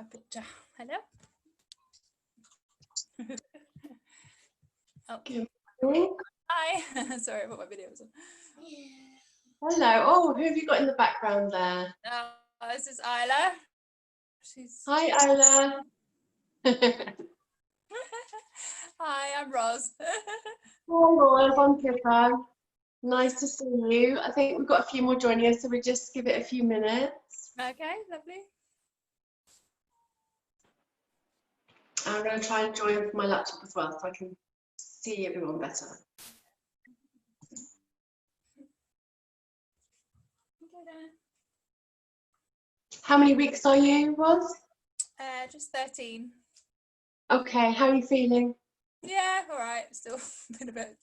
my picture. Hello. Oh. Hi. Sorry, I put my videos on. Hello. Oh, who have you got in the background there? This is Isla. Hi, Isla. Hi, I'm Roz. Hello, I'm Pippa. Nice to see you. I think we've got a few more joining us, so we just give it a few minutes. Okay, lovely. I'm going to try and join from my laptop as well, so I can see everyone better. How many weeks are you, Roz? Just 13. Okay, how are you feeling? Yeah, all right. Still been a bit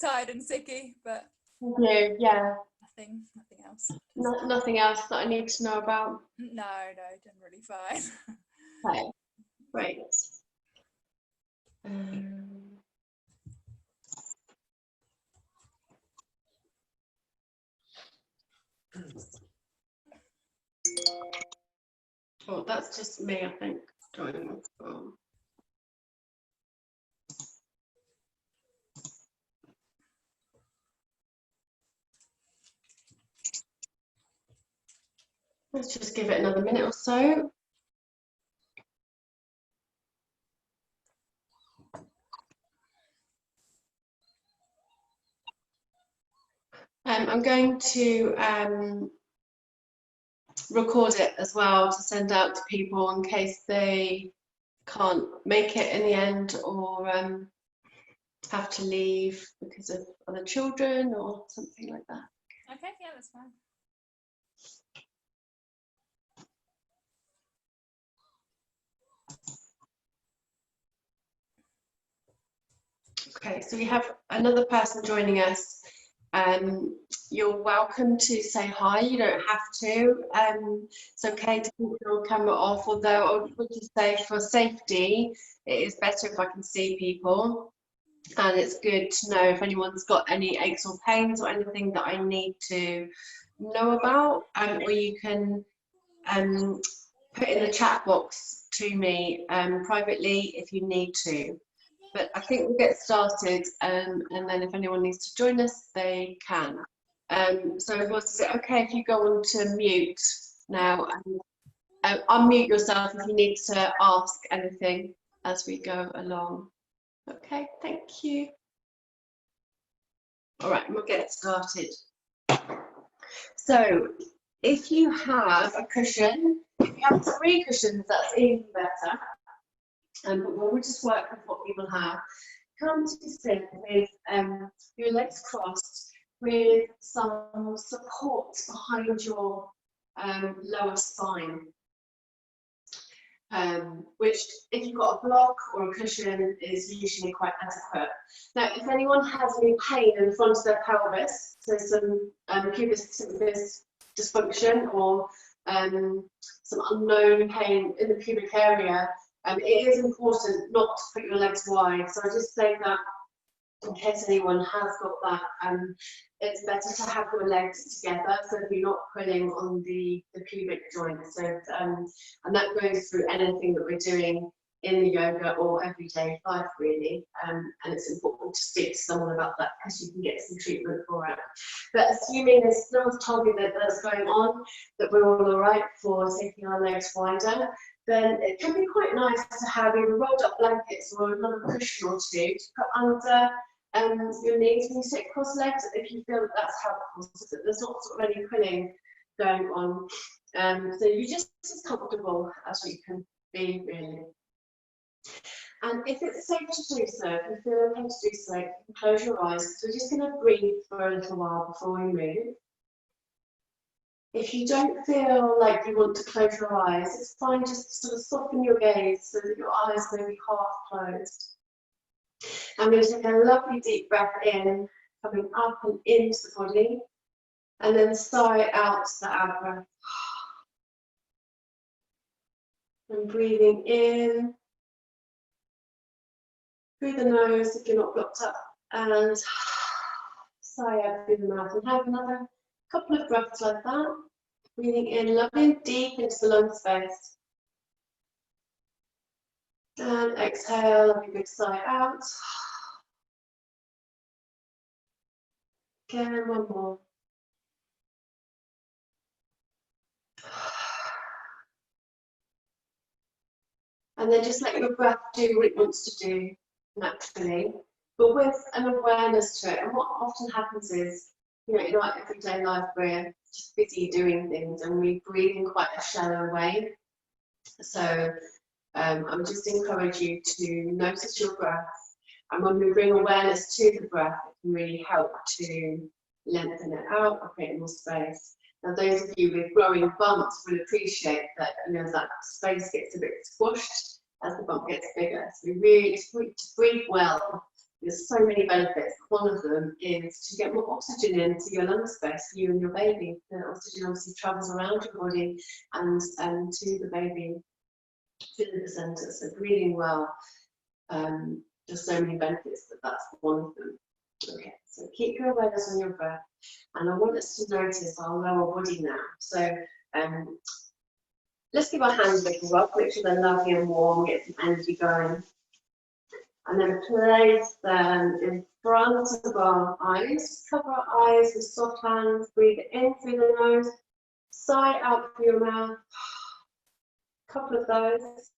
tired and sicky, but Yeah. Nothing else. Nothing else that I need to know about? No, generally fine. Okay, great. Oh, that's just me, I think. Let's just give it another minute or so. I'm going to record it as well to send out to people in case they can't make it in the end or have to leave because of other children or something like that. Okay, yeah, that's fine. Okay, so we have another person joining us. You're welcome to say hi, you don't have to. It's okay to keep your camera off, although I would just say for safety, it is better if I can see people. And it's good to know if anyone's got any aches or pains or anything that I need to know about, or you can put in the chat box to me privately if you need to. But I think we'll get started, and then if anyone needs to join us, they can. So is it okay if you go on to mute now and unmute yourself if you need to ask anything as we go along? Okay, thank you. All right, we'll get started. So if you have a cushion, if you have 3 cushions, that's even better. But we'll just work with what we will have. Come to sit with your legs crossed with some support behind your lower spine. Which, if you've got a block or a cushion, is usually quite adequate. Now, if anyone has any pain in the front of their pelvis, so some pubic dysfunction or some unknown pain in the pubic area, it is important not to put your legs wide. So I just say that in case anyone has got that, it's better to have your legs together so that you're not pulling on the pubic joint. So, and that goes through anything that we're doing in the yoga or everyday life, really. And it's important to speak to someone about that because you can get some treatment for it. But assuming there's no one's told me that that's going on, that we're all right for taking our legs wider, then it can be quite nice to have either rolled up blankets or another cushion or two to put under your knees when you sit cross-legged, if you feel that that's helpful, so that there's not sort of any pulling going on. So you're just as comfortable as you can be, really. And if it's safe to do so, if you feel okay to do so, you can close your eyes. So we're just going to breathe for a little while before we move. If you don't feel like you want to close your eyes, it's fine just to sort of soften your gaze so that your eyes may be half closed. I'm going to take a lovely deep breath in, coming up and into the body, and then sigh out the out breath. And breathing in through the nose if you're not blocked up, and sigh out through the mouth. And have another couple of breaths like that. Breathing in lovely and deep into the lung space. And exhale, have a big sigh out. Again, one more. And then just let your breath do what it wants to do naturally, but with an awareness to it. And what often happens is, you know, in our everyday life, we're just busy doing things and we breathe in quite a shallow way. So I would just encourage you to notice your breath. And when we bring awareness to the breath, it can really help to lengthen it out or create more space. Now, those of you with growing bumps will appreciate that, you know, that space gets a bit squashed as the bump gets bigger. So we really, to breathe well, there's so many benefits. One of them is to get more oxygen into your lung space, for you and your baby. The oxygen obviously travels around your body and to the baby through the placenta. So breathing well, there's so many benefits, but that's one of them. Okay, so keep your awareness on your breath, and I want us to notice our lower body now. So let's give our hands a little rub, make sure they're lovely and warm, get some energy going. And then place them in front of our eyes. Cover our eyes with soft hands, breathe in through the nose, sigh out through your mouth. A couple of those.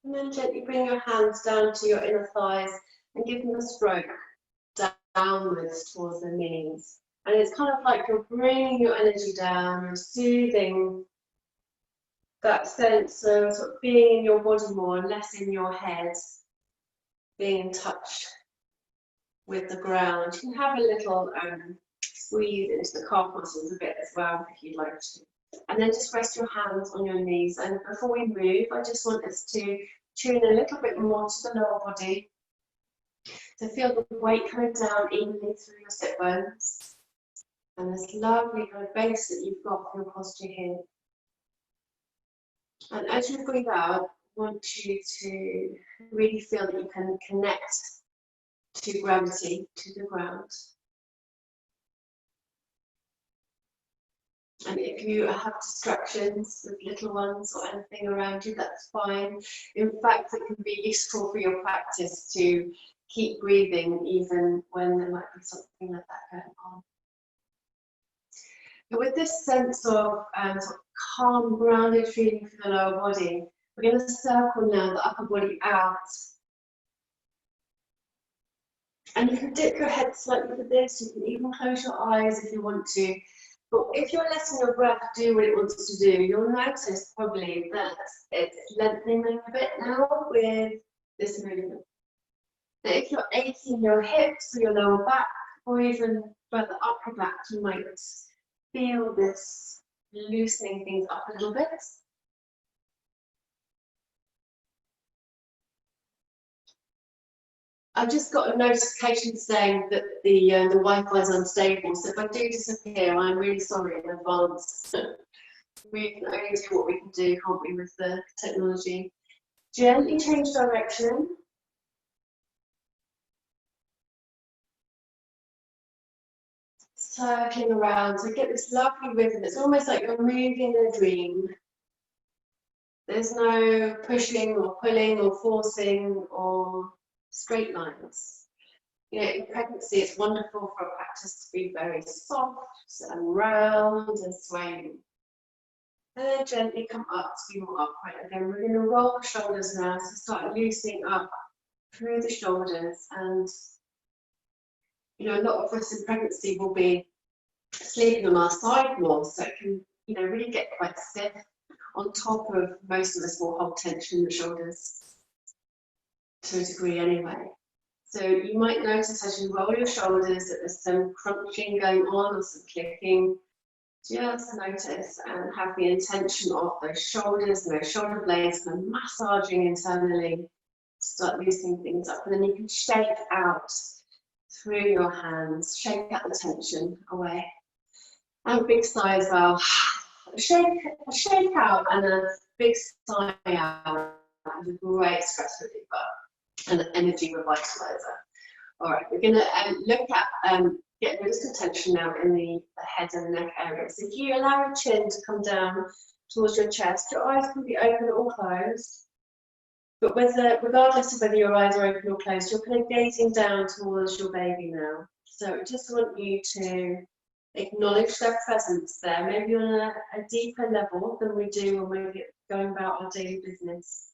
And then gently bring your hands down to your inner thighs and give them a stroke downwards towards the knees. And it's kind of like you're bringing your energy down, you're soothing that sense of sort of being in your body more and less in your head, being in touch with the ground. You can have a little squeeze into the calf muscles a bit as well if you'd like to. And then just rest your hands on your knees. And before we move, I just want us to tune a little bit more to the lower body, to feel the weight coming down evenly through your sit bones. And this lovely kind of base that you've got for your posture here. And as you breathe out, I want you to really feel that you can connect to gravity, to the ground. And if you have distractions with little ones or anything around you, that's fine. In fact, it can be useful for your practice to keep breathing even when there might be something like that going on. But with this sense of sort of calm, grounded feeling for the lower body, we're going to circle now the upper body out. And you can dip your head slightly for this, you can even close your eyes if you want to. But if you're letting your breath do what it wants to do, you'll notice probably that it's lengthening a bit now with this movement. Now, if you're aching your hips or your lower back, or even further up your back, you might feel this loosening things up a little bit. I've just got a notification saying that the Wi-Fi is unstable, so if I do disappear, I'm really sorry in advance. We can only do what we can do, can't we, with the technology. Gently change direction. Circling around, so get this lovely rhythm. It's almost like you're moving in a dream. There's no pushing or pulling or forcing or straight lines. You know, in pregnancy, it's wonderful for a practice to be very soft and round and swaying. And then gently come up to be more upright again. We're going to roll the shoulders now, so start loosening up through the shoulders. And you know, a lot of us in pregnancy will be sleeping on our side more, so it can, you know, really get quite stiff. On top of, most of us will hold tension in the shoulders to a degree anyway. So you might notice as you roll your shoulders that there's some crunching going on or some clicking. Just notice and have the intention of those shoulders and those shoulder blades kind of massaging internally, start loosening things up, and then you can shake out through your hands, shake out the tension away. And a big sigh as well. A shake out and a big sigh out. And a great stress reliever and an energy revitalizer. All right, we're going to look at getting rid of some tension now in the head and neck area. So if you allow your chin to come down towards your chest. Your eyes can be open or closed, but regardless of whether your eyes are open or closed, you're kind of gazing down towards your baby now. So I just want you to acknowledge their presence there, maybe on a deeper level than we do when we're going about our daily business.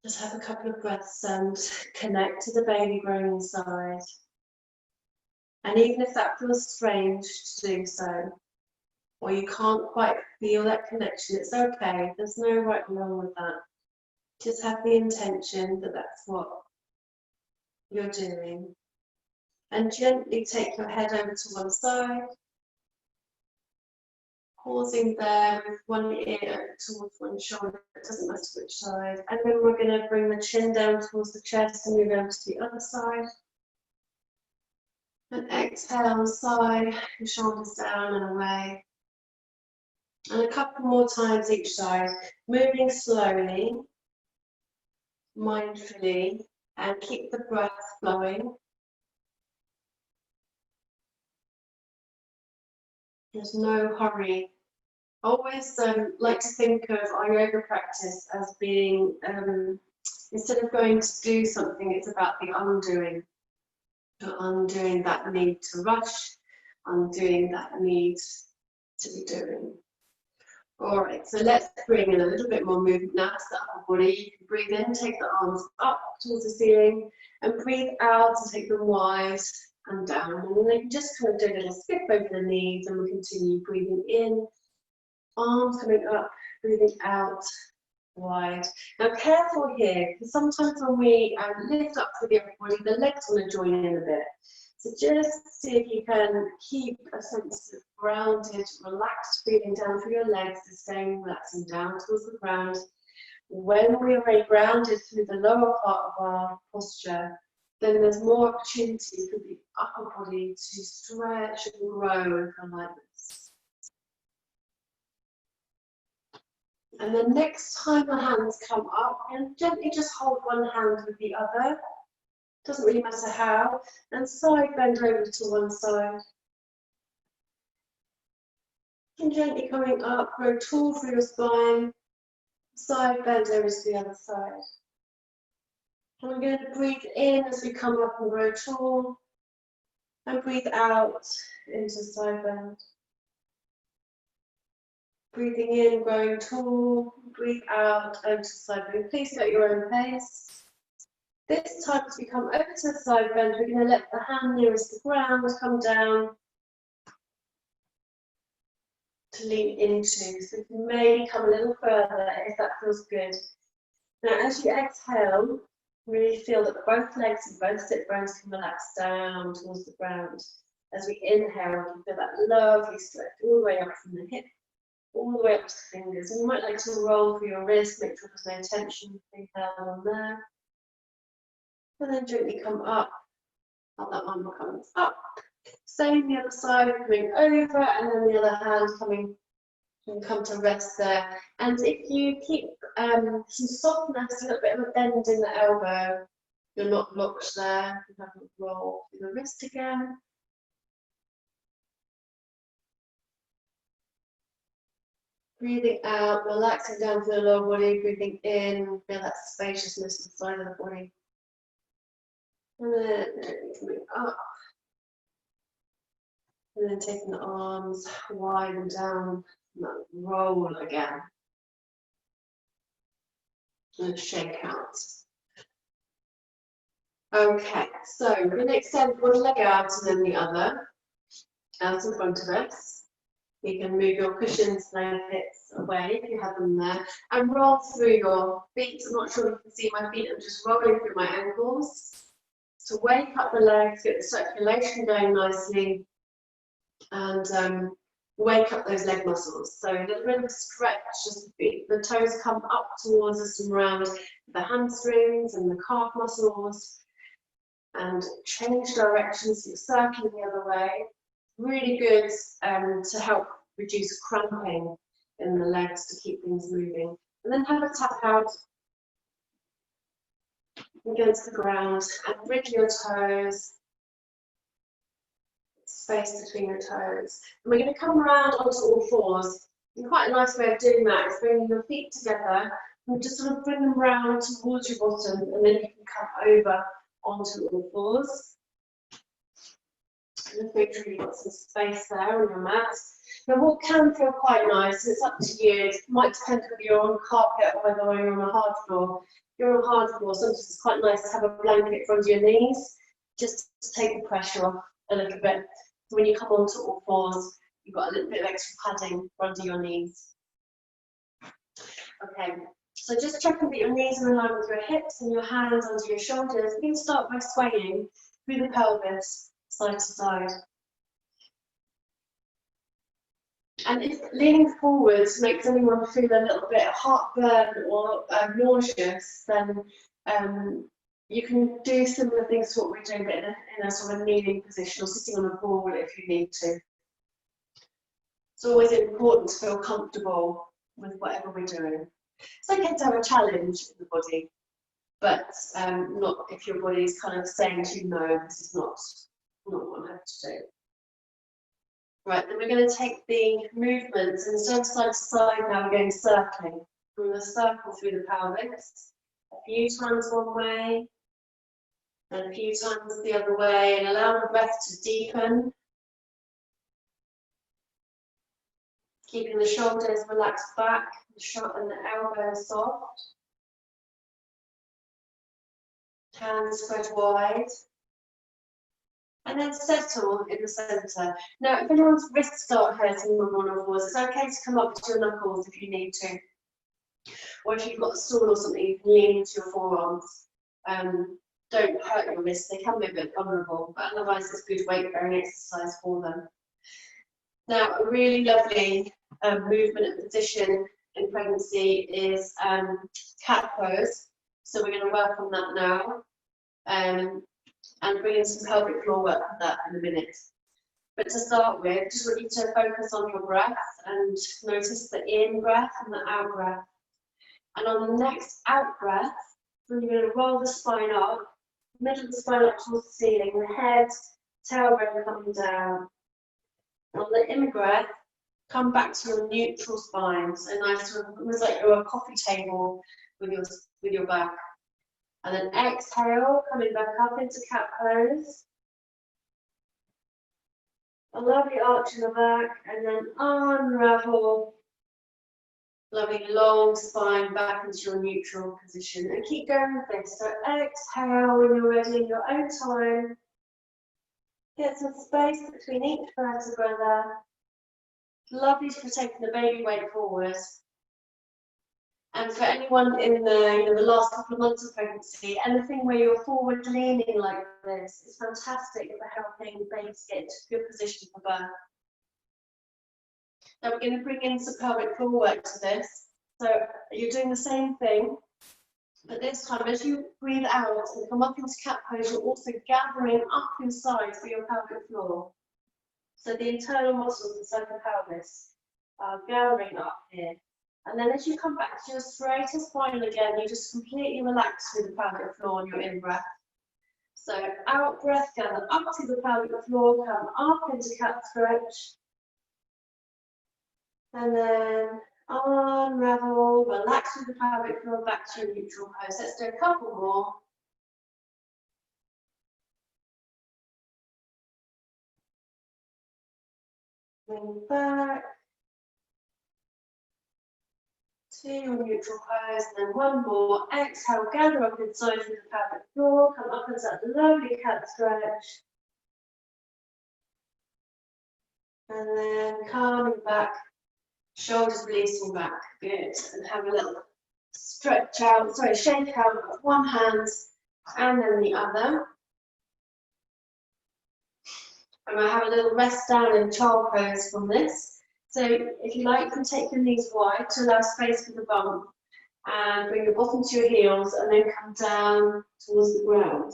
Just have a couple of breaths and connect to the baby growing inside. And even if that feels strange to do so, or you can't quite feel that connection, it's okay. There's no right or wrong with that. Just have the intention that that's what you're doing. And gently take your head over to one side, pausing there with one ear towards one shoulder. It doesn't matter which side. And then we're going to bring the chin down towards the chest and move over to the other side. And exhale, sigh, your shoulders down and away. And a couple more times each side, moving slowly, mindfully, and keep the breath flowing. There's no hurry. I always like to think of our yoga practice as being, instead of going to do something, it's about the undoing. Undoing that need to rush, undoing that need to be doing. All right, so let's bring in a little bit more movement now to the upper body. You can breathe in, take the arms up towards the ceiling, and breathe out and take them wide and down. And then you can just kind of do a little skip over the knees, and we'll continue breathing in, arms coming up, breathing out, wide. Now careful here, because sometimes when we lift up through the upper body, the legs want to join in a bit. So just see if you can keep a sense of grounded, relaxed feeling down through your legs, the same relaxing down towards the ground. When we're very grounded through the lower part of our posture, then there's more opportunity for the upper body to stretch and grow and feel like this. And then next time the hands come up, and gently just hold one hand with the other. Doesn't really matter how. And side bend over to one side. And gently coming up, grow tall through your spine. Side bend over to the other side. And we're going to breathe in as we come up and grow tall. And breathe out into side bend. Breathing in, growing tall. Breathe out over to side bend. Please go at your own pace. This time as we come over to the side bend, we're going to let the hand nearest the ground come down to lean into. So you can maybe come a little further if that feels good. Now as you exhale, really feel that both legs and both sit bones can relax down towards the ground. As we inhale, you feel that lovely stretch all the way up from the hip, all the way up to the fingers. And you might like to roll through your wrist, make sure there's no tension being held on there. And then gently come up, other arm comes up. Same the other side, coming over, and then the other hand coming and come to rest there. And if you keep some softness, a little bit of a bend in the elbow, you're not locked there. You have a roll through the wrist again. Breathing out, relaxing down through the lower body, breathing in, feel that spaciousness inside of the body. And then coming up. And then taking the arms wide and down, and roll again. And shake out. Okay, so we're going to extend one leg out and then the other out in front of us. You can move your cushions, blankets away if you have them there, and roll through your feet. I'm not sure if you can see my feet, I'm just rolling through my ankles. To wake up the legs, get the circulation going nicely, and wake up those leg muscles. So a little bit of a stretch as the feet, the toes come up towards us and around the hamstrings and the calf muscles, and change directions, so you're circling the other way. Really good to help reduce cramping in the legs to keep things moving. And then have a tap out against the ground and bridge your toes, space between your toes. And we're going to come around onto all fours. And quite a nice way of doing that is bringing your feet together and just sort of bring them round towards your bottom, and then you can come over onto all fours. And make sure you've got some space there on your mat. Now what can feel quite nice, it's up to you, it might depend whether you're on carpet or whether you're on a hard floor. If you're on a hard floor, sometimes it's quite nice to have a blanket under your knees, just to take the pressure off a little bit. So when you come onto all fours, you've got a little bit of extra padding under your knees. Okay, so just checking that your knees are in line with your hips and your hands under your shoulders. You can start by swaying through the pelvis, side to side. And if leaning forwards makes anyone feel a little bit heartburn or nauseous, then you can do similar things to what we're doing, but in a sort of kneeling position or sitting on a ball if you need to. It's always important to feel comfortable with whatever we're doing. It's okay to have a challenge in the body, but not if your body is kind of saying to you, no, this is not what I have to do. Right, then we're going to take the movements and instead of side to side now we're going circling. We're going to circle through the pelvis a few times one way and a few times the other way, and allow the breath to deepen. Keeping the shoulders relaxed back and the elbows soft. Hands spread wide. And then settle in the centre. Now, if anyone's wrists start hurting on one of yours, it's okay to come up to your knuckles if you need to. Or if you've got a stool or something, you can lean into your forearms. Don't hurt your wrists, they can be a bit vulnerable, but otherwise it's good weight bearing exercise for them. Now, a really lovely movement and position in pregnancy is cat pose. So we're going to work on that now. And bring in some pelvic floor work with that in a minute. But to start with, just want you to focus on your breath and notice the in breath and the out breath. And on the next out breath, you're going to roll the spine up, middle of the spine up towards the ceiling, the head, tailbone coming down. On the in breath, come back to your neutral spine, so nice, almost like you're a coffee table with your back. And then exhale, coming back up into cat pose. A lovely arch in the back, and then unravel. Lovely long spine back into your neutral position. And keep going with this. So exhale when you're ready in your own time. Get some space between each vertebra there. Lovely for taking the baby weight forward. And for anyone in the last couple of months of pregnancy, anything where you're forward leaning like this is fantastic for helping babies get into a good position for birth. Now we're going to bring in some pelvic floor work to this. So you're doing the same thing, but this time as you breathe out and come up into cat pose, you're also gathering up inside for your pelvic floor. So the internal muscles inside the pelvis are gathering up here. And then as you come back to your straighter spine again, you just completely relax through the pelvic floor on your in-breath. So out breath, gather up to the pelvic floor, come up into cat stretch. And then unravel, relax through the pelvic floor, back to your neutral pose. Let's do a couple more. Bring back. To your neutral pose, and then one more. Exhale, gather up inside through the pelvic floor, come up into that lovely cat stretch. And then coming back, shoulders releasing back. Good. And have a little stretch out, shake out with one hand and then the other. And I have a little rest down in child pose from this. So if you like, you can take your knees wide to allow space for the bum and bring your bottom to your heels and then come down towards the ground.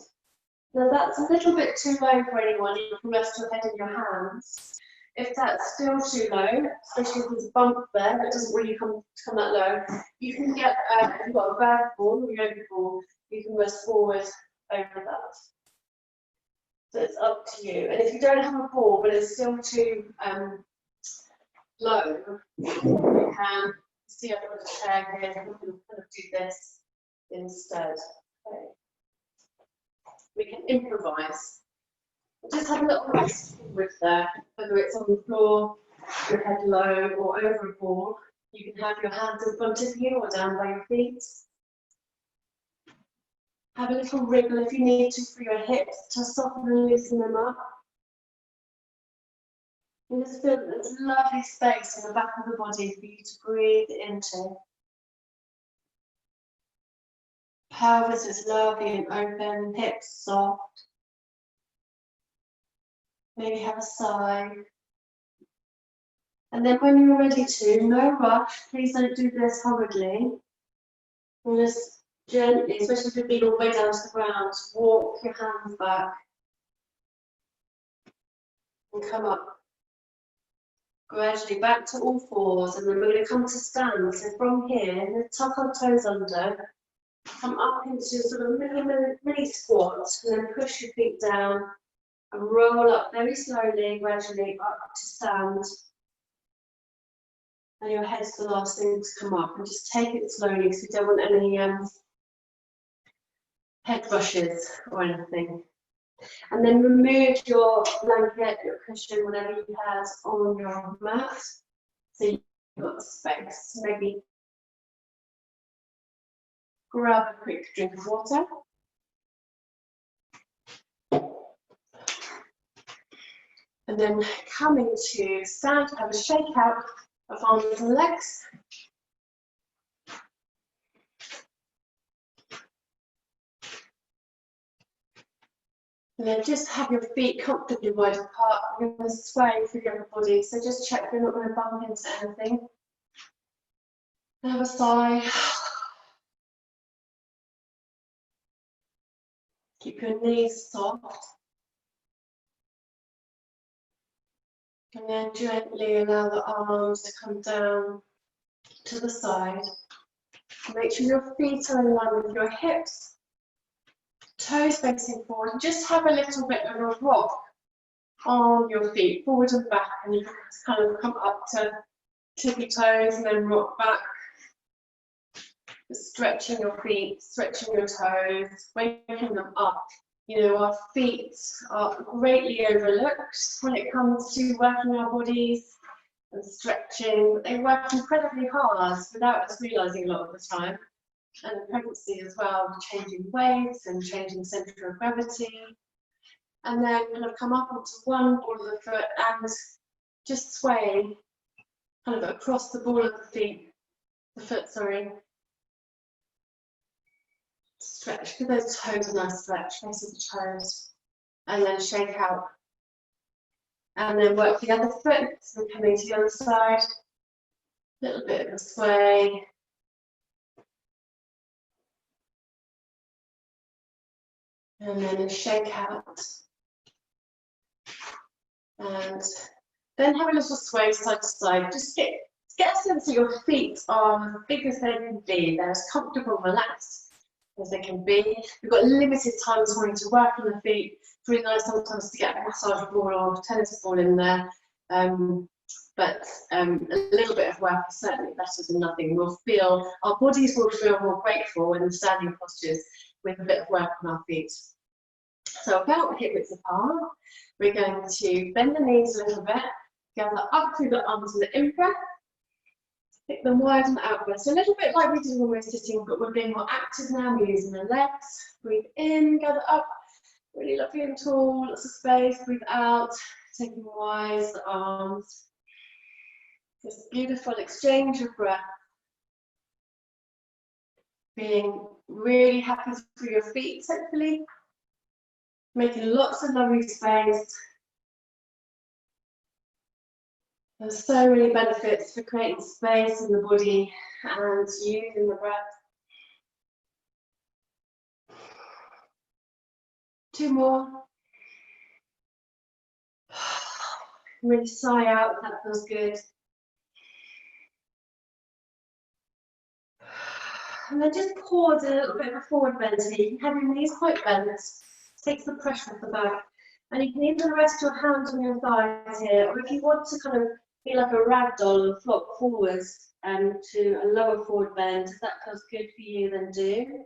Now that's a little bit too low for anyone. You can rest your head in your hands. If that's still too low, especially if there's a bump there that doesn't really come that low, you can get, if you've got a birth ball or yoga ball, you can rest forward over that. So it's up to you. And if you don't have a ball, but it's still too low, we can see I've got a chair here, we can kind of do this instead. Okay. We can improvise. Just have a little rest forward there, whether it's on the floor, your head low, or over a ball. You can have your hands in front of you or down by your feet. Have a little wriggle if you need to for your hips to soften and loosen them up. And just feel that there's lovely space in the back of the body for you to breathe into. Pelvis is lovely and open, hips soft. Maybe have a sigh. And then when you're ready to, no rush, please don't do this hurriedly. And just gently, especially if you've been all the way down to the ground, walk your hands back and come up. Gradually back to all fours, and then we're going to come to stand. So from here, tuck our toes under, come up into sort of mini squat, and then push your feet down and roll up very slowly, gradually up to stand. And your head's the last thing to come up, and just take it slowly because we don't want any head rushes or anything. And then remove your blanket, your cushion, whatever you have on your mat. So you've got space. Maybe grab a quick drink of water. And then coming to stand, have a shake out of arms and legs. And then just have your feet comfortably wide apart. You're going to sway through your body, so just check you're not going to bump into anything. Have a sigh. Keep your knees soft. And then gently allow the arms to come down to the side. Make sure your feet are in line with your hips. Toes facing forward, and just have a little bit of a rock on your feet, forward and back, and you can kind of come up to tippy toes and then rock back. Just stretching your feet, stretching your toes, waking them up. You know, our feet are greatly overlooked when it comes to working our bodies and stretching. They work incredibly hard without us realising a lot of the time. And pregnancy as well, changing weights and changing centre of gravity. And then kind of come up onto one ball of the foot and just sway kind of across the ball of the foot, sorry. Stretch, give those toes a nice stretch, face of the toes. And then shake out. And then work the other foot, so coming to the other side. A little bit of a sway. And then a shake out. And then have a little sway side to side. Just get a sense that your feet are as big as they can be. They're as comfortable, relaxed as they can be. We've got limited time this morning to work on the feet. It's really nice sometimes to get a massage ball or tennis ball in there. But a little bit of work is certainly better than nothing. Our bodies will feel more grateful in the standing postures with a bit of work on our feet. So about hip width apart, we're going to bend the knees a little bit, gather up through the arms in the in-breath, pick them wide and out-breath. So a little bit like we did when we were sitting, but we're being more active now, we're using the legs. Breathe in, gather up, really lovely and tall, lots of space. Breathe out, taking wide the arms. This beautiful exchange of breath. Being really happy through your feet, hopefully. Making lots of lovely space. There's so many benefits for creating space in the body and using the breath. 2 more. Really sigh out if that feels good. And then just pause a little bit of a forward bend here. You can have your knees quite bent. Takes the pressure off the back. And you can even rest your hands on your thighs here, or if you want to kind of be like a rag doll and flop forwards to a lower forward bend. If that feels good for you, then do.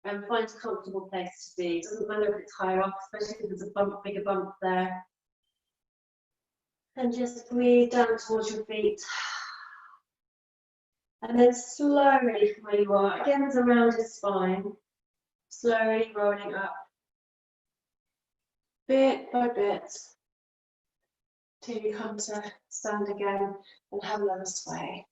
And find a comfortable place to be. It doesn't matter if it's higher up, especially if there's a bump, bigger bump there. And just breathe down towards your feet. And then slowly from where you are, again there's a rounded spine, slowly rolling up, bit by bit, till you come to stand again and have another sway.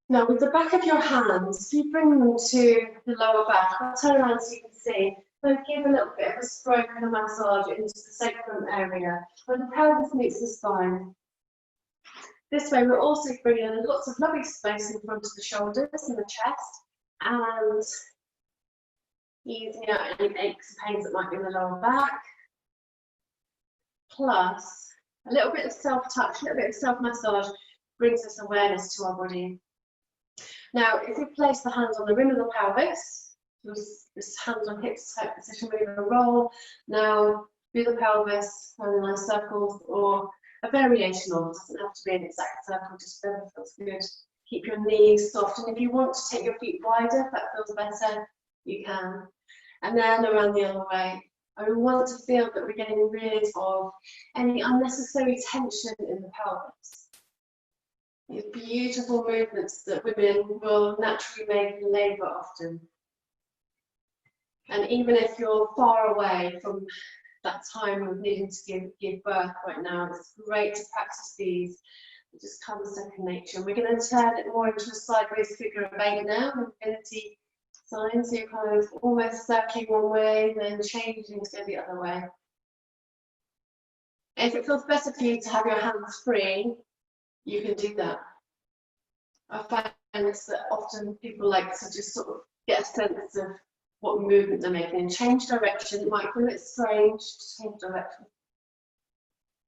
Now with the back of your hands, you bring them to the lower back. I'll turn around so you can see. So give a little bit of a stroke and a massage into the sacrum area, where the pelvis meets the spine. This way we're also bringing in lots of lovely space in front of the shoulders and the chest, and easing out any aches and pains that might be in the lower back. Plus, a little bit of self-touch, a little bit of self-massage brings us awareness to our body. Now, if we place the hands on the rim of the pelvis, this hands on hips type position, we're going to roll now through the pelvis and nice circles, or a variation of. It doesn't have to be an exact circle, just whatever feels good. Keep your knees soft, and if you want to take your feet wider, if that feels better, you can. And then around the other way. I want to feel that we're getting rid of any unnecessary tension in the pelvis. These beautiful movements that women will naturally make in labour often. And even if you're far away from that time of needing to give birth right now, it's great to practice these. It just comes second nature. And we're going to turn it more into a sideways figure of 8 now, an infinity sign. So you're kind of almost circling one way, then changing to go the other way. If it feels better for you to have your hands free, you can do that. I find that often people like to just sort of get a sense of what movement they're making and change direction. It might feel a bit strange, just change direction.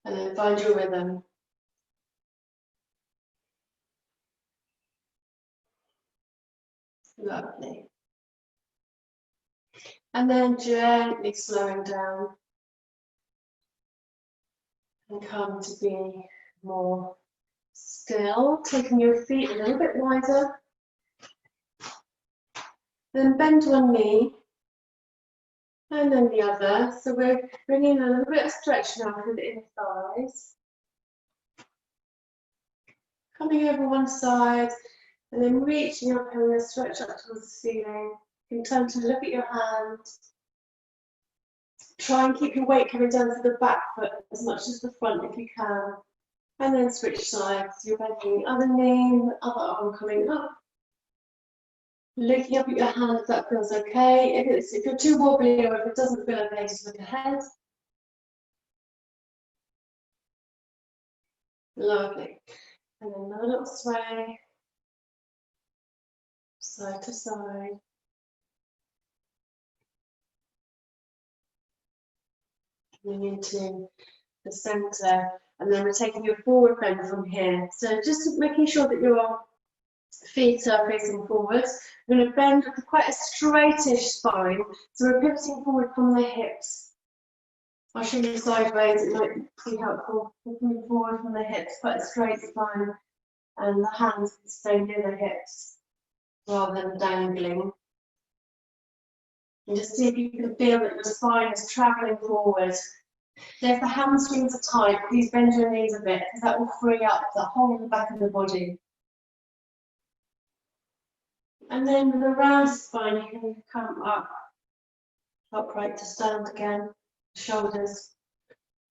And then find your rhythm. Lovely. And then gently slowing down and come to be more still, taking your feet a little bit wider. Then bend one knee and then the other. So we're bringing a little bit of stretch now through the inner thighs. Coming over one side and then reaching up and then stretch up towards the ceiling. You can turn to look at your hand. Try and keep your weight coming down to the back foot as much as the front if you can. And then switch sides. You're bending the other knee, the other arm coming up. Looking up at your hand if that feels okay. If you're too wobbly or if it doesn't feel okay, just look ahead. Lovely. And then another little sway. Side to side. Coming into the centre. And then we're taking your forward bend from here. So just making sure that your feet are facing forwards. We're going to bend with quite a straightish spine. So we're pivoting forward from the hips. I'll show you sideways, it might be helpful. Moving forward from the hips, quite a straight spine. And the hands can stay near the hips rather than dangling. And just see if you can feel that your spine is travelling forward. So if the hamstrings are tight, please bend your knees a bit, because that will free up the whole back of the body. And then with a round spine, you can come up, upright to stand again. Shoulders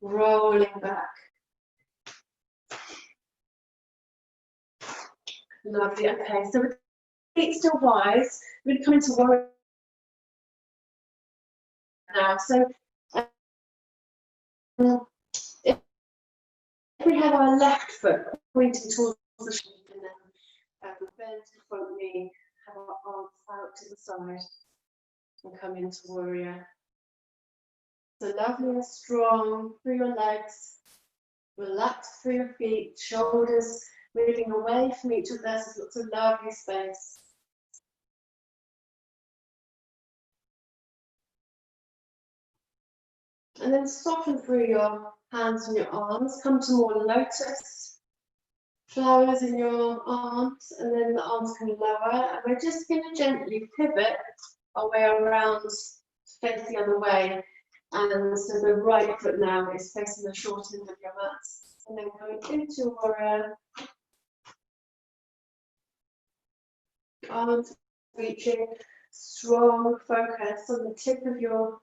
rolling back. Lovely. Okay, so with feet still wide, we're going to come into warrior now. So if we have our left foot pointing towards the shoulder, and then bend the front knee, have our arms out to the side, and come into warrior. So lovely and strong through your legs, relax through your feet, shoulders moving away from each other, so lots of lovely space. And then soften through your hands and your arms. Come to more lotus flowers in your arms, and then the arms can lower. And we're just going to gently pivot our way around to face the other way. And so the right foot now is facing the short end of your mat. And then going into warrior. Arms reaching, strong focus on the tip of your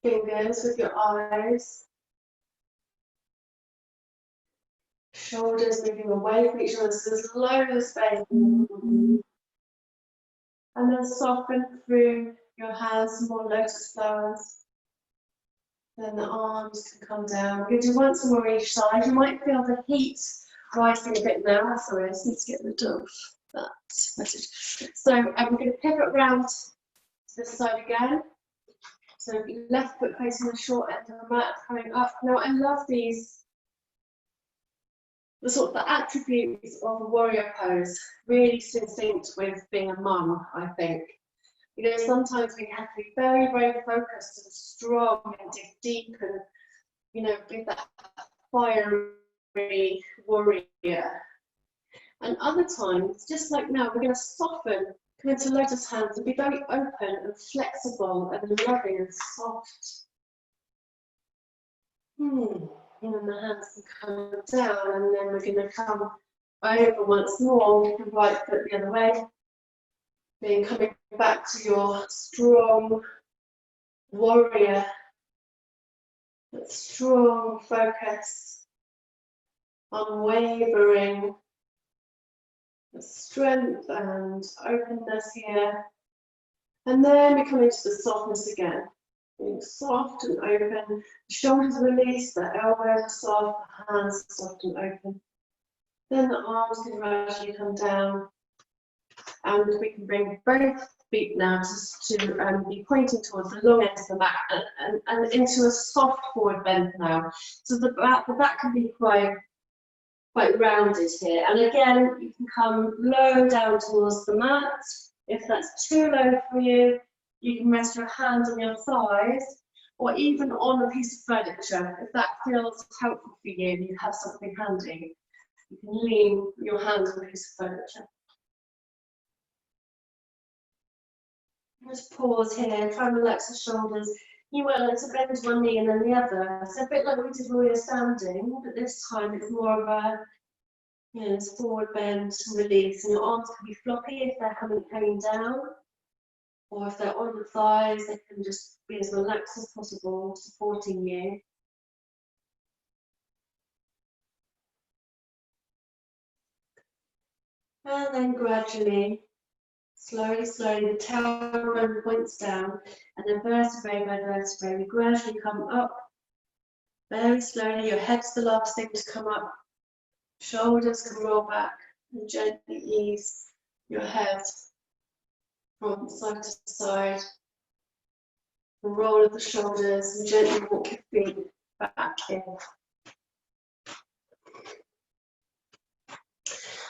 fingers with your eyes. Shoulders moving away from each other, so there's loads of space. And then soften through your hands, more lotus flowers. Then the arms can come down. We're going to do once more each side. You might feel the heat rising a bit now. Sorry, I just need to get rid of that message. So we're going to pivot round to this side again. So left foot facing the short end of the mat, coming up. Now I love these, the sort of the attributes of a warrior pose, really distinct with being a mum, I think. You know, sometimes we have to be very, very focused and strong and dig deep and, you know, be that fiery warrior. And other times, just like now, we're going to soften, come into lotus hands and be very open and flexible and loving and soft. And then the hands can come down, and then we're going to come over once more with the right foot the other way. Then coming back to your strong warrior, that strong focus, unwavering strength and openness here. And then we come into the softness again. Being soft and open, the shoulders release, the elbows are soft, the hands are soft and open. Then the arms can gradually come down, and we can bring both feet now to be pointing towards the long end of the mat and into a soft forward bend now. So the back can be quite rounded here. And again, you can come low down towards the mat. If that's too low for you, you can rest your hands on your thighs or even on a piece of furniture. If that feels helpful for you, you have something handy. You can lean your hands on a piece of furniture. Just pause here, try and relax the shoulders. You might like to bend one knee and then the other. So a bit like we did when we were standing, but this time it's more of a, you know, it's forward bend, release, and your arms can be floppy if they're hanging down. Or if they're on the thighs, they can just be as relaxed as possible, supporting you. And then gradually, slowly, the tailbone points down, and then vertebrae by vertebrae, we gradually come up. Very slowly, your head's the last thing to come up. Shoulders can roll back, and gently ease your head from side to side. The roll of the shoulders, and gently walk your feet back in.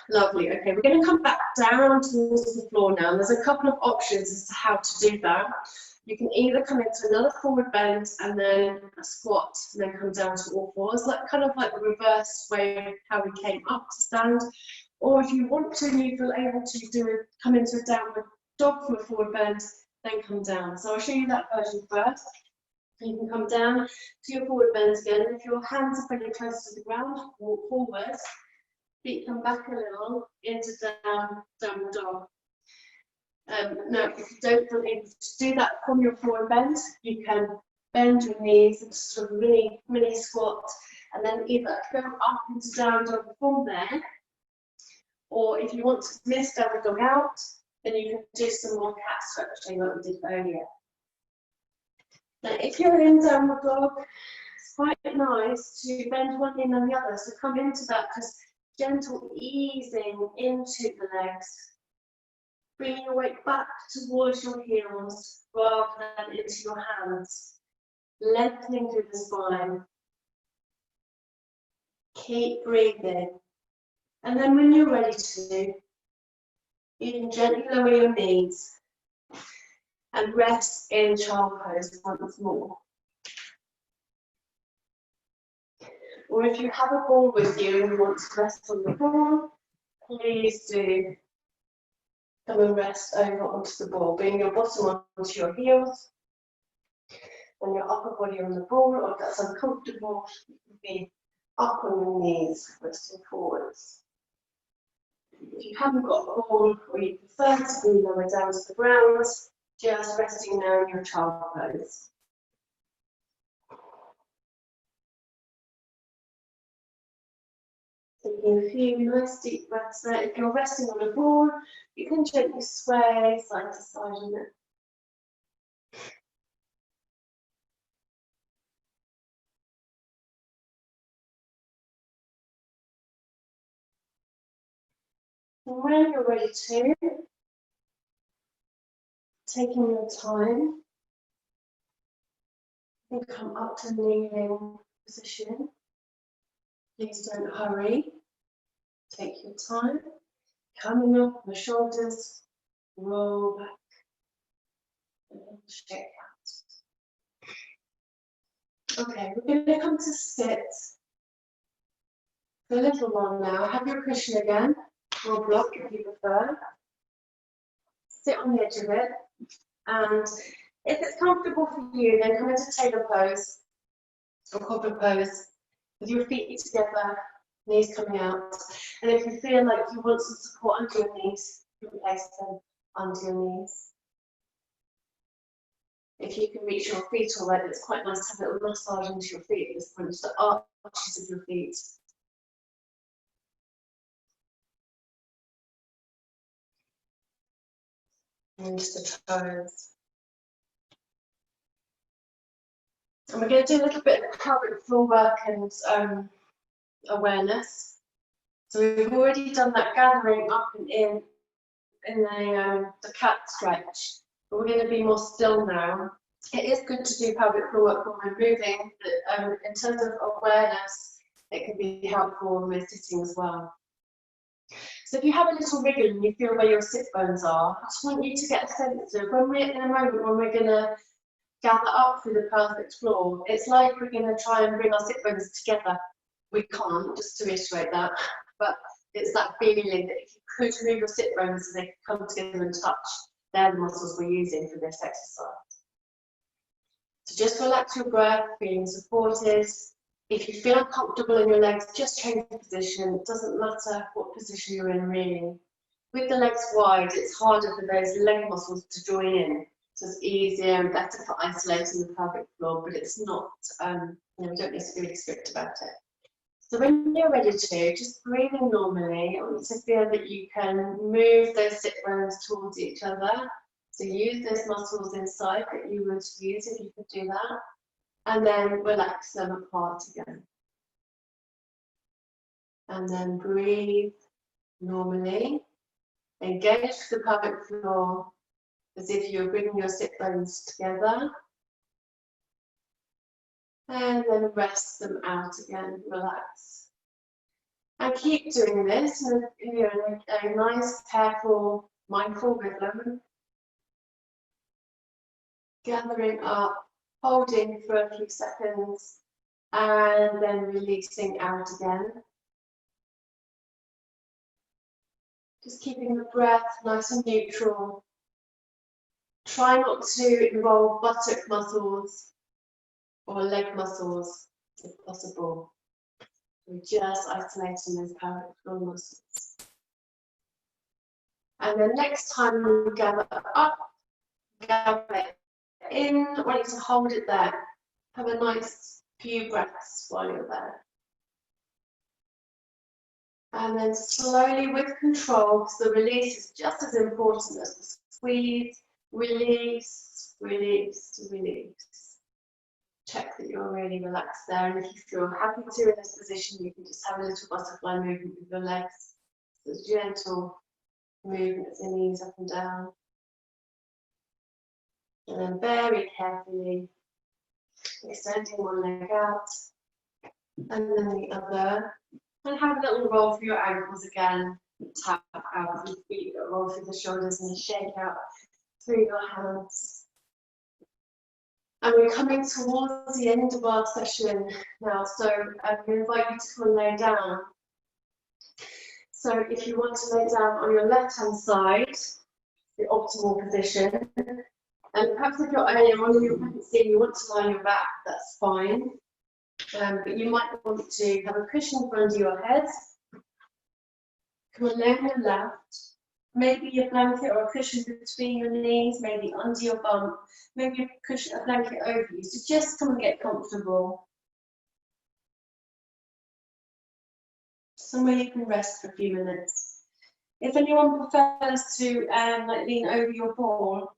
Lovely. Okay, we're going to come back down towards the floor now. There's a couple of options as to how to do that. You can either come into another forward bend and then a squat, and then come down to all fours, like kind of like the reverse way of how we came up to stand. Or if you want to, and you feel able to come into a downward dog from a forward bend, then come down. So I'll show you that version first. You can come down to your forward bend again. If your hands are pretty close to the ground, walk forwards. Feet come back a little into downward dog. Now, if you don't feel able to do that from your forward bend, you can bend your knees into sort of mini squat, and then either go up into downward dog from there, or if you want to miss downward dog out, then you can do some more cat stretching like we did earlier. Now, if you're in downward dog, it's quite nice to bend one knee and then the other. So come into that, just gentle easing into the legs. Bringing your weight back towards your heels rather than into your hands. Lengthening through the spine. Keep breathing. And then when you're ready to, you can gently lower your knees and rest in child pose once more. Or if you have a ball with you and you want to rest on the ball, please do come and rest over onto the ball. Bring your bottom onto your heels and your upper body on the ball, or if that's uncomfortable, you can be up on your knees, resting forwards. If you haven't got a ball, or you prefer to be lower down to the ground, just resting now in your child pose. Taking a few nice deep breaths there. If you're resting on a ball, you can gently sway side to side on it. And when you're ready to, taking your time, you can come up to kneeling position. Please don't hurry. Take your time. Coming up on the shoulders, roll back and then shake out. Okay, we're going to come to sit for a little while now. Have your cushion again, or block if you prefer. Sit on the edge of it, and if it's comfortable for you, then come into tailor pose or cobra pose with your feet together, knees coming out. And if you feel like you want some support under your knees, you can place them under your knees. If you can reach your feet all right, it's quite nice to have a little massage into your feet at this point, just the arches of your feet. And just the toes. And we're going to do a little bit of pelvic floor work and awareness. So we've already done that gathering up and in the cat stretch, but we're going to be more still now. It is good to do pelvic floor work when we're moving, but in terms of awareness, it can be helpful when we're sitting as well. So if you have a little wriggle and you feel where your sit bones are, I just want you to get a sense of when we're in a moment when we're going to gather up through the pelvic floor, it's like we're going to try and bring our sit bones together. We can't, just to reiterate that, but it's that feeling that if you could move your sit bones so they could come together and touch, they're the muscles we're using for this exercise. So just relax your breath, feeling supported. If you feel uncomfortable in your legs, just change the position. It doesn't matter what position you're in, really. With the legs wide, it's harder for those leg muscles to join in. So it's easier and better for isolating the pelvic floor, but it's not, we don't need to be really strict about it. So when you're ready to, just breathing normally, I want you to feel that you can move those sit bones towards each other. So use those muscles inside that you would use if you could do that. And then relax them apart again. And then breathe normally. Engage the pelvic floor as if you're bringing your sit bones together. And then rest them out again, relax. And keep doing this in a nice, careful, mindful rhythm. Gathering up, holding for a few seconds, and then releasing out again. Just keeping the breath nice and neutral. Try not to involve buttock muscles or leg muscles if possible. We're just isolating those pelvic floor muscles. And then next time we gather up, gather in, I want you to hold it there. Have a nice few breaths while you're there. And then slowly with control, because the release is just as important as the squeeze, release, release, release. Check that you're really relaxed there, and if you feel happy to in this position, you can just have a little butterfly movement with your legs. So gentle movements in knees up and down. And then very carefully extending one leg out, and then the other. And have a little roll through your ankles again. Tap out your feet, roll through the shoulders, and shake out through your hands. And we're coming towards the end of our session now, so we invite you to come and lay down. So if you want to lay down on your left-hand side, the optimal position, and perhaps if you're earlier on in your pregnancy and you want to lie on your back, that's fine. But you might want to have a cushion in front of your head. Come on, lay on your left. Maybe a blanket or a cushion between your knees, maybe under your bum, maybe a blanket over you. So just come and get comfortable. Somewhere you can rest for a few minutes. If anyone prefers to like lean over your ball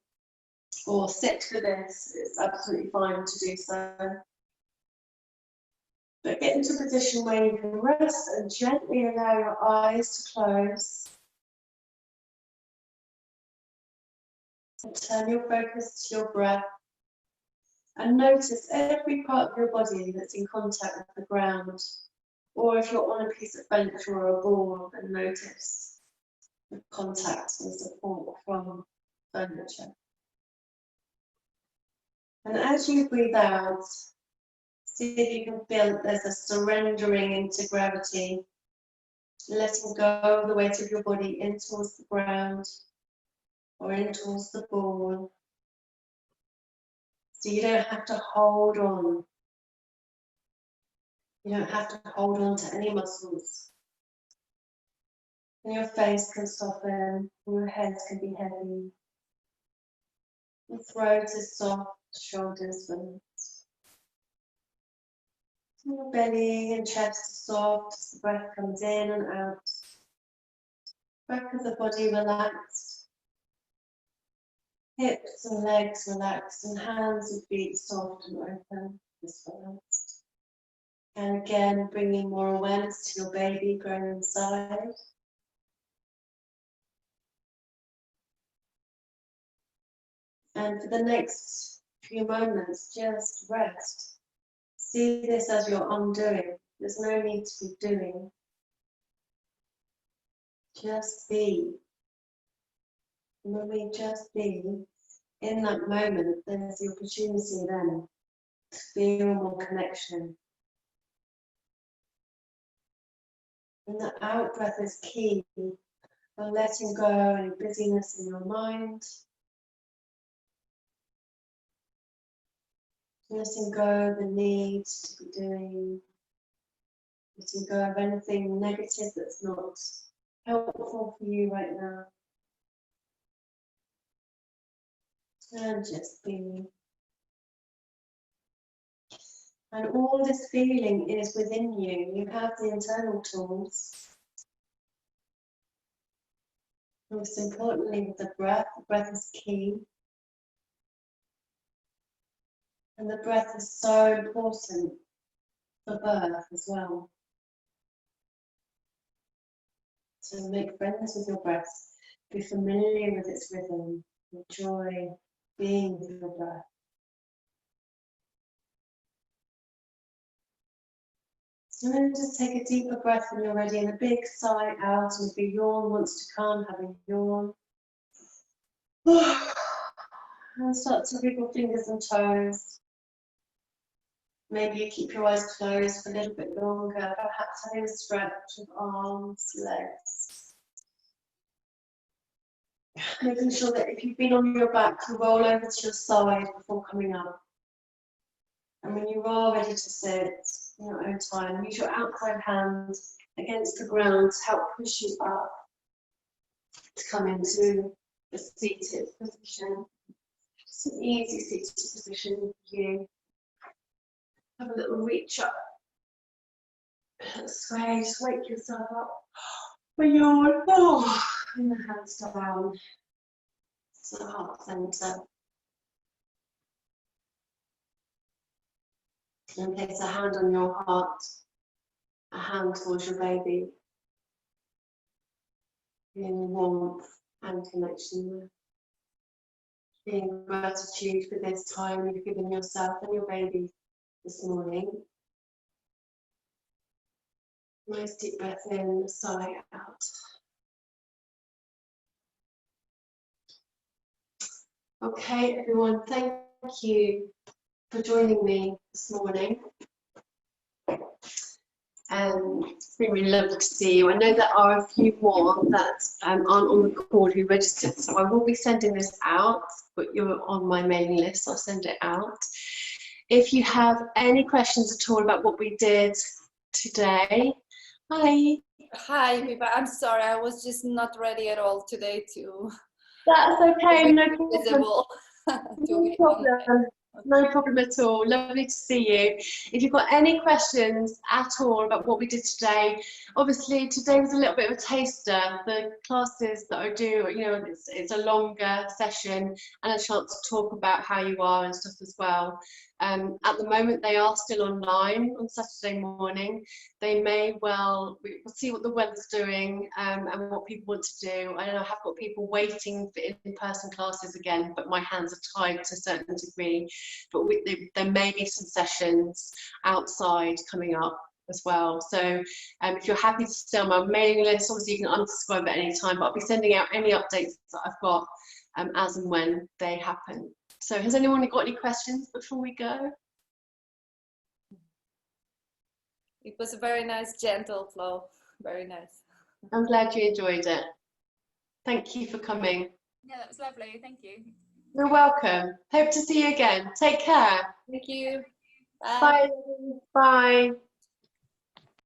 or sit for this, it's absolutely fine to do so. But get into a position where you can rest and gently allow your eyes to close. And turn your focus to your breath. And notice every part of your body that's in contact with the ground. Or if you're on a piece of furniture or a ball, then notice the contact and support from furniture. And as you breathe out, see if you can feel that there's a surrendering into gravity, letting go of the weight of your body in towards the ground or in towards the ball. So you don't have to hold on. You don't have to hold on to any muscles. And your face can soften, and your head can be heavy. Your throat is soft, shoulders relaxed. Your belly and chest are soft as the breath comes in and out. Back of the body relaxed. Hips and legs relaxed, and hands and feet soft and open, just relaxed. And again, bringing more awareness to your baby growing inside. And for the next few moments, just rest. See this as your undoing. There's no need to be doing. Just be. And when we just be, in that moment, there's the opportunity then to feel more connection. And the out breath is key for letting go any busyness in your mind. Letting go of the need to be doing. Letting go of anything negative that's not helpful for you right now. And just be. And all this feeling is within you. You have the internal tools. Most importantly, with the breath is key. And the breath is so important for birth as well. So make friends with your breath. Be familiar with its rhythm. Enjoy being with your breath. So then just take a deeper breath when you're ready, and a big sigh out, and if a yawn wants to come, have a yawn. And start to wiggle fingers and toes. Maybe you keep your eyes closed for a little bit longer, perhaps having a stretch of arms, legs. Making sure that if you've been on your back, you roll over to your side before coming up. And when you are ready to sit in your own time, use your outside hand against the ground to help push you up to come into a seated position. Just an easy seated position for you. Have a little reach up. Sway, just wake yourself up. When you're and the hands down to the heart center. And place a hand on your heart, a hand towards your baby. Feeling warmth and connection there. Feeling gratitude for this time you've given yourself and your baby this morning. Nice deep breath in, sigh out. Okay, everyone, thank you for joining me this morning. It's been really lovely to see you. I know there are a few more that aren't on the call who registered, so I will be sending this out, but you're on my mailing list, so I'll send it out. If you have any questions at all about what we did today, hi. Hi, Pippa. I'm sorry, I was just not ready at all today to. That's okay, no problem. Visible. No problem. No problem at all. Lovely to see you. If you've got any questions at all about what we did today, obviously today was a little bit of a taster. The classes that I do, you know, it's a longer session and a chance to talk about how you are and stuff as well. At the moment, they are still online on Saturday morning. They may well, we'll see what the weather's doing and what people want to do. I know I have got people waiting for in-person classes again, but my hands are tied to a certain degree. But there may be some sessions outside coming up as well. So if you're happy to stay on my mailing list, obviously you can unsubscribe at any time, but I'll be sending out any updates that I've got as and when they happen. So has anyone got any questions before we go? It was a very nice, gentle flow. Very nice. I'm glad you enjoyed it. Thank you for coming. Yeah, that was lovely. Thank you. You're welcome. Hope to see you again. Take care. Thank you. Bye. Bye. Bye.